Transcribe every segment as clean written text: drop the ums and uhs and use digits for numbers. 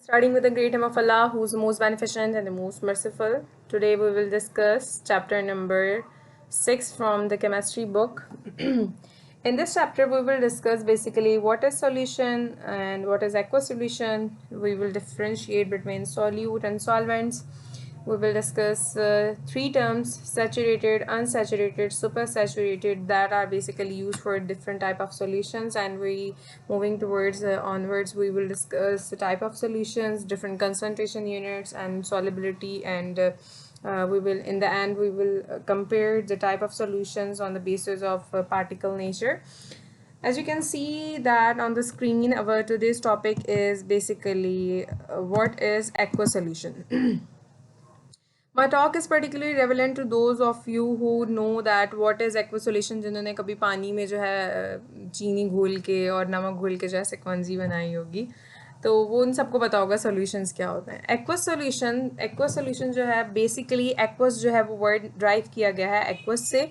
Starting with the great name of Allah, who is the most beneficent and the most merciful. Today we will discuss chapter number 6 from the chemistry book. In this chapter, we will discuss basically what is solution and what is aqueous solution. We will differentiate between solute and solvents. We will discuss three terms: saturated, unsaturated, supersaturated, that are basically used for different type of solutions. And we moving towards onwards, we will discuss the type of solutions, different concentration units and solubility, and we will in the end we will compare the type of solutions on the basis of particle nature. As you can see that on the screen, our today's topic is basically what is aqueous solution. My talk is particularly relevant to those of you who know that what is aqueous solution, जिन्होंने कभी पानी में जो है चीनी घोल के और नमक घोल के जो है सिकवंजी बनाई होगी, तो वो उन सबको पता होगा सॉल्यूशंस क्या होते हैं. एक्वस सॉल्यूशन जो है बेसिकली एक्वस जो है वो वर्ड ड्राइव किया गया है एक्वस से,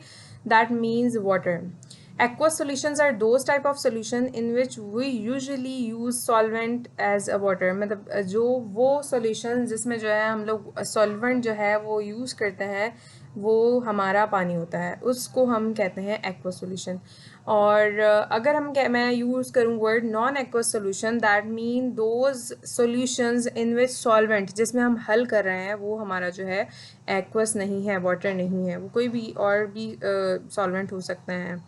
that means water. Aqueous solutions are those type of solution in which we usually use solvent as a water. मतलब जो वो solution जिसमें जो है हम लोग solvent जो है वो use करते हैं, वो हमारा पानी होता है, उसको हम कहते हैं aqueous solution. और अगर मैं यूज़ करूँ word non aqueous solution, that mean those solutions in which solvent जिसमें हम हल कर रहे हैं वो हमारा जो है एक्वस नहीं है, वाटर नहीं है, वो कोई भी और भी सॉल्वेंट हो सकते हैं.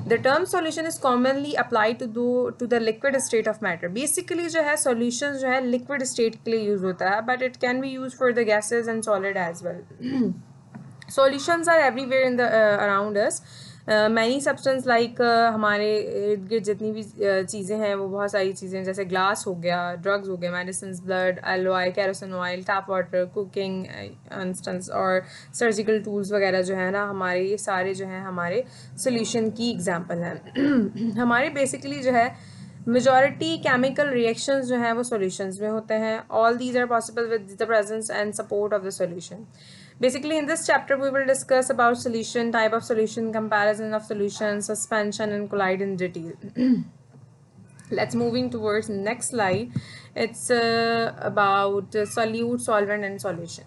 The term solution is commonly applied to the liquid state of matter. Basically जो है solution जो है liquid state के लिए use होता है, but it can be used for the gases and solid as well. Solutions are everywhere in the around us. Many substance like हमारे इर्द गिर्द जितनी भी चीज़ें हैं वो बहुत सारी चीज़ें, जैसे ग्लास हो गया, ड्रग्स हो गए, medicine, blood, oil, kerosene oil, tap water, cooking instance और सर्जिकल टूल्स वगैरह जो है ना, हमारे ये सारे जो हैं हमारे सोल्यूशन की एग्जांपल हैं. हमारे बेसिकली जो है मेजॉरिटी केमिकल रिएक्शंस जो हैं वो सॉल्यूशंस में होते हैं. All these are possible with the presence and support of the solution. Basically, in this chapter, we will discuss about solution, type of solution, comparison of solutions, suspension, and collide in detail. Let's moving towards next slide. It's about solute, solvent, and solution.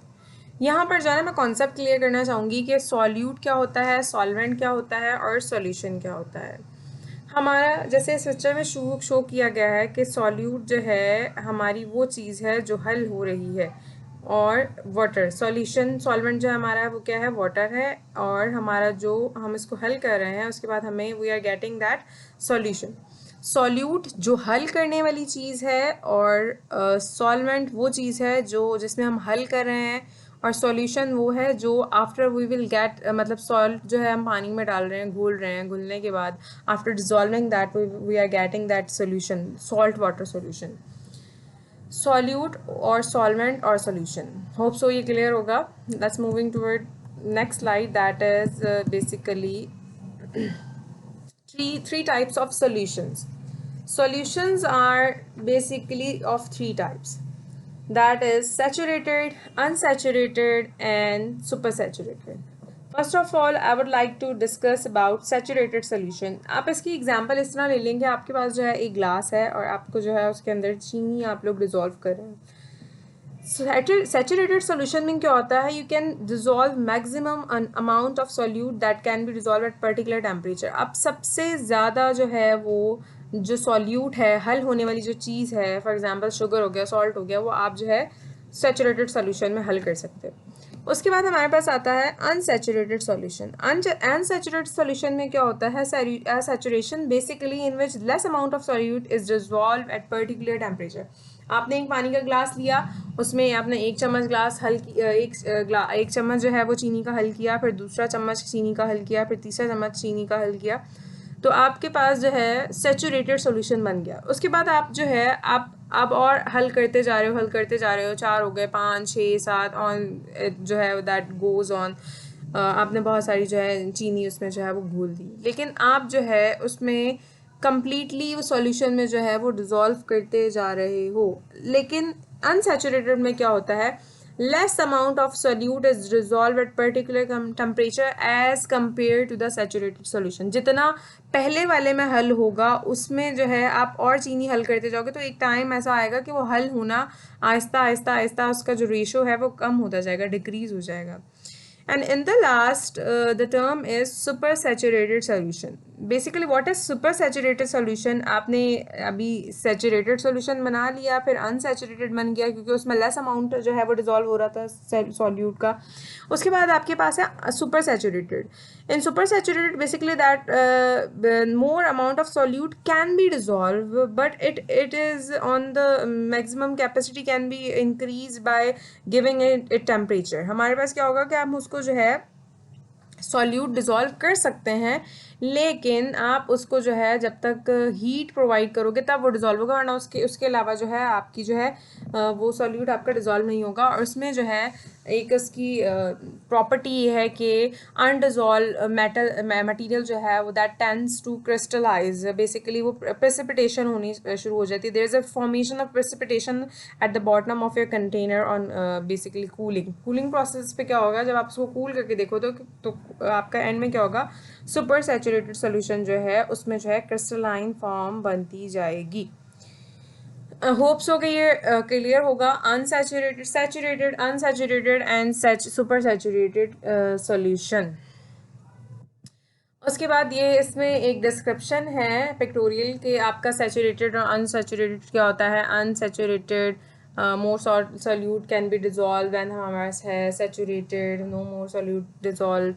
यहाँ पर जो है मैं concept clear करना चाहूँगी कि solute क्या होता है, सॉल्वेंट क्या होता है और सॉल्यूशन क्या होता है. हमारा जैसे इस पिक्चर में शो किया गया है कि सॉल्यूट जो है हमारी वो चीज़ है जो हल हो रही है, और वाटर सॉल्यूशन सॉल्वेंट जो हमारा है वो क्या है, वाटर है, और हमारा जो हम इसको हल कर रहे हैं उसके बाद हमें we are getting that solution. Solute जो हल करने वाली चीज़ है, और सॉल्वेंट वो चीज़ है जो जिसमें हम हल कर रहे हैं, और सॉल्यूशन वो है जो आफ्टर वी विल गेट मतलब सॉल्ट जो है हम पानी में डाल रहे हैं, घोल रहे हैं, घुलने के बाद after dissolving that we are getting that solution, salt water solution. Solute और सॉल्वेंट और सॉल्यूशन, होप सो ये क्लियर होगा. Let's moving toward next slide, that is basically three types of solutions. Solutions are basically of three types, that is saturated, unsaturated, and supersaturated. First of all I would like to discuss about saturated solution. आप इसकी example इस तरह ले लेंगे, आपके पास जो है एक ग्लास है और आपको जो है उसके अंदर चीनी आप लोग डिज़ोल्व कर रहे हैं. सैचुरेटेड सोल्यूशन में क्या होता है, you can dissolve maximum amount of solute that can be dissolve at particular temperature. अब सबसे ज़्यादा जो है वो जो सोल्यूट है, हल होने वाली जो चीज़ है, फॉर एग्जांपल शुगर हो गया, सॉल्ट हो गया, वो आप जो है सैचुरेटेड सोल्यूशन में हल कर सकते हैं. उसके बाद हमारे पास आता है अनसैचुरेटेड सॉल्यूशन. अनसैचुरेटेड सॉल्यूशन में क्या होता है, saturation basically in which less amount of solute is dissolve at particular temperature. आपने एक पानी का ग्लास लिया, उसमें आपने एक चम्मच ग्लास हल किया, एक चम्मच जो है वो चीनी का हल किया, फिर दूसरा चम्मच चीनी का हल किया, फिर तीसरा चम्मच चीनी का हल किया, तो आपके पास जो है सैचुरेटेड सॉल्यूशन बन गया. उसके बाद आप जो है आप अब और हल करते जा रहे हो, 4 हो गए, 5, 6, 7 ऑन जो है दैट गोज़ ऑन. आपने बहुत सारी जो है चीनी उसमें जो है वो घोल दी, लेकिन आप जो है उसमें कम्प्लीटली वो सॉल्यूशन में जो है वो डिज़ोल्व करते जा रहे हो. लेकिन अनसैचुरेटेड में क्या होता है, less amount of solute is dissolved at particular temperature as compared to the saturated solution. जितना पहले वाले में हल होगा उसमें जो है आप और चीनी हल करते जाओगे तो एक टाइम ऐसा आएगा कि वो हल होना आहिस्ता आहिस्ता आहिस्ता उसका जो रेशो है वो कम होता जाएगा, डिक्रीज हो जाएगा. And in the last, the term is supersaturated solution. Basically, what is supersaturated solution? आपने अभी saturated solution बना लिया, फिर unsaturated बन गया क्योंकि उसमें less amount जो है वो dissolve हो रहा था solute का. उसके बाद आपके पास है supersaturated. In supersaturated, basically that more amount of solute can be dissolved, but it is on the maximum capacity can be increased by giving it temperature. हमारे पास क्या होगा कि हम उसको जो है सॉल्यूट डिज़ोल्व कर सकते हैं, लेकिन आप उसको जो है जब तक हीट प्रोवाइड करोगे तब वो डिज़ोल्व होगा, वरना उसके अलावा जो है आपकी जो है वो सॉल्यूट आपका डिज़ोल्व नहीं होगा. और उसमें जो है एक उसकी प्रॉपर्टी ये है कि अनडिज़ोल्व मटेरियल जो है वो that tends to crystallise. Basically वो प्रेसिपिटेशन होनी शुरू हो जाती है. There is a formation of precipitation at the bottom of your container on basically cooling process पे क्या होगा जब आप उसको कूल करके देखो तो आपका एंड में क्या होगा, सुपर सैचुरेटेड सोल्यूशन जो है उसमें जो है क्रिस्टलाइन फॉर्म बनती जाएगी. होप सो कि ये क्लियर होगा. Unsaturated, saturated, unsaturated and super saturated solution. उसके बाद ये इसमें एक डिस्क्रिप्शन है पिक्टोरियल के आपका सैचुरेटेड और अनसैचुरेटेड क्या होता है. Unsaturated more solute can be dissolve and हमारे पास है saturated no more solute dissolve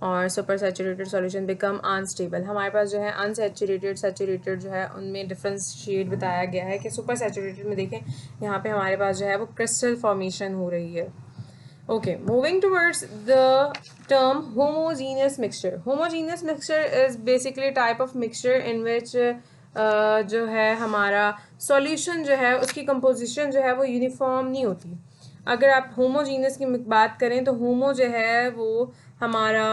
और supersaturated solution become unstable. हमारे पास जो है अनसैचुरेटेड सैचुरेटेड जो है उनमें डिफरेंशिएट बताया गया है कि सुपर सैचुरेटेड में देखें यहाँ पे हमारे पास जो है वो क्रिस्टल फॉर्मेशन हो रही है. Okay, moving towards the term homogeneous mixture. Homogeneous mixture is basically a type of mixture in which जो है हमारा solution जो है उसकी composition जो है वो uniform नहीं होती. अगर आप homogeneous की बात करें तो homo जो है वो हमारा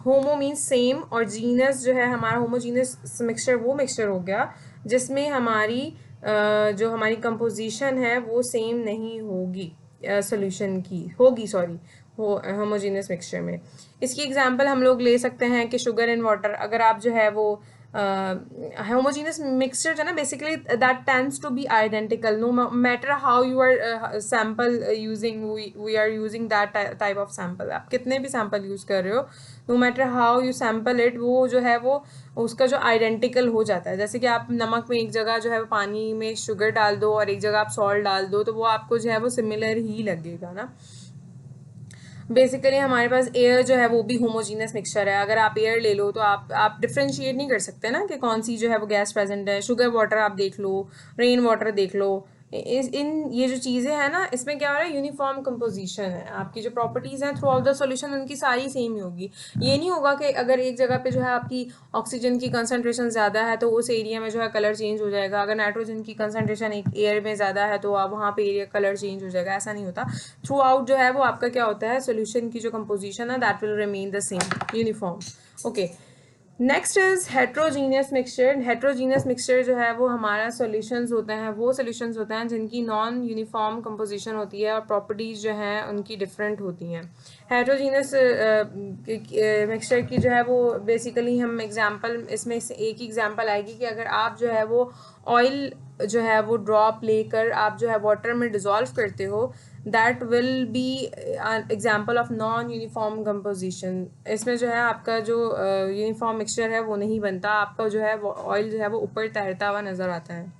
homo means same और genus जो है हमारा homogeneous mixture वो mixture हो गया जिसमें हमारी जो हमारी composition है वो same नहीं होगी सोल्यूशन की होगी, सॉरी, होमोजेनियस मिक्सचर में. इसकी एग्जांपल हम लोग ले सकते हैं कि शुगर एंड वाटर. अगर आप जो है वो होमोजेनियस मिक्सचर जो है ना basically that tends to be identical no matter how you are sample using. We are using that type of sample. आप कितने भी सैम्पल यूज़ कर रहे हो, no matter how you sample it, वो जो है वो उसका जो आइडेंटिकल हो जाता है. जैसे कि आप नमक में एक जगह जो है पानी में शुगर डाल दो और एक जगह आप सॉल्ट डाल दो तो वो आपको जो है वो सिमिलर ही लगेगा ना. बेसिकली हमारे पास एयर जो है वो भी होमोजीनियस मिक्सचर है. अगर आप एयर ले लो तो आप डिफ्रेंशिएट नहीं कर सकते ना कि कौन सी जो है वो गैस प्रेजेंट है. शुगर वाटर आप देख लो, रेन वाटर देख लो, ये जो चीज़ें हैं ना इसमें क्या हो रहा है, यूनिफॉर्म कंपोजिशन है. आपकी जो प्रॉपर्टीज़ हैं थ्रू आउट द सॉल्यूशन उनकी सारी सेम ही होगी. ये नहीं होगा कि अगर एक जगह पे जो है आपकी ऑक्सीजन की कंसनट्रेशन ज़्यादा है तो उस एरिया में जो है कलर चेंज हो जाएगा. अगर नाइट्रोजन की कंसनट्रेशन एक एयर में ज़्यादा है तो आप वहाँ पे एरिया कलर चेंज हो जाएगा. ऐसा नहीं होता. थ्रू आउट जो है वो आपका क्या होता है, सोल्यूशन की जो कंपोजिशन है that will remain the same, uniform. Okay, next is heterogeneous mixture. Heterogeneous mixture जो है वो हमारा सॉल्यूशंस होते हैं, वो सॉल्यूशंस होते हैं जिनकी नॉन यूनिफॉर्म कंपोजिशन होती है और प्रॉपर्टीज़ जो हैं उनकी डिफरेंट होती हैं. हेट्रोजीनियस मिक्सचर की जो है वो बेसिकली हम एग्जांपल इसमें से एक ही एग्जांपल आएगी कि अगर आप जो है वो ऑयल जो है वो ड्रॉप लेकर आप जो है वाटर में डिज़ोल्व करते हो, that will be example of non uniform composition. इसमें जो है आपका जो यूनिफॉर्म मिक्सचर है वो नहीं बनता. आपका जो है वो ऑयल जो है वो ऊपर तैरता हुआ नज़र आता है.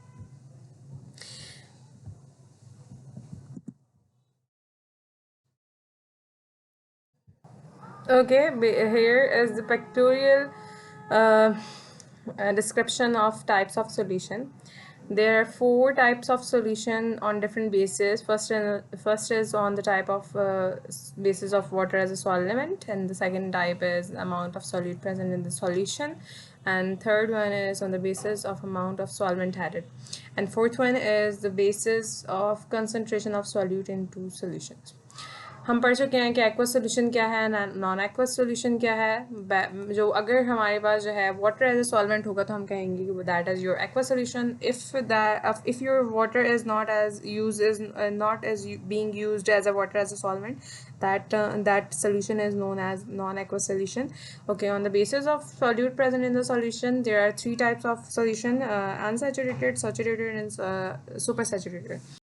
Okay, here is the pictorial description of types of solution. There are 4 types of solution on different bases. First is on the type of basis of water as a solid element, and the second type is amount of solute present in the solution, and third one is on the basis of amount of solvent added, and fourth one is the basis of concentration of solute in 2 solutions. हम पढ़ चुके हैं कि aqueous solution क्या है, non aqueous solution क्या है। जो अगर हमारे पास जो है वाटर एज ए सॉल्वेंट होगा तो हम कहेंगे कि that is your aqueous solution. If your water is not as being used as a water as a solvent, that solution is known as non-aqueous solution. Okay, on the basis of solute present in the solution, there are three types of solution: unsaturated, saturated, and supersaturated.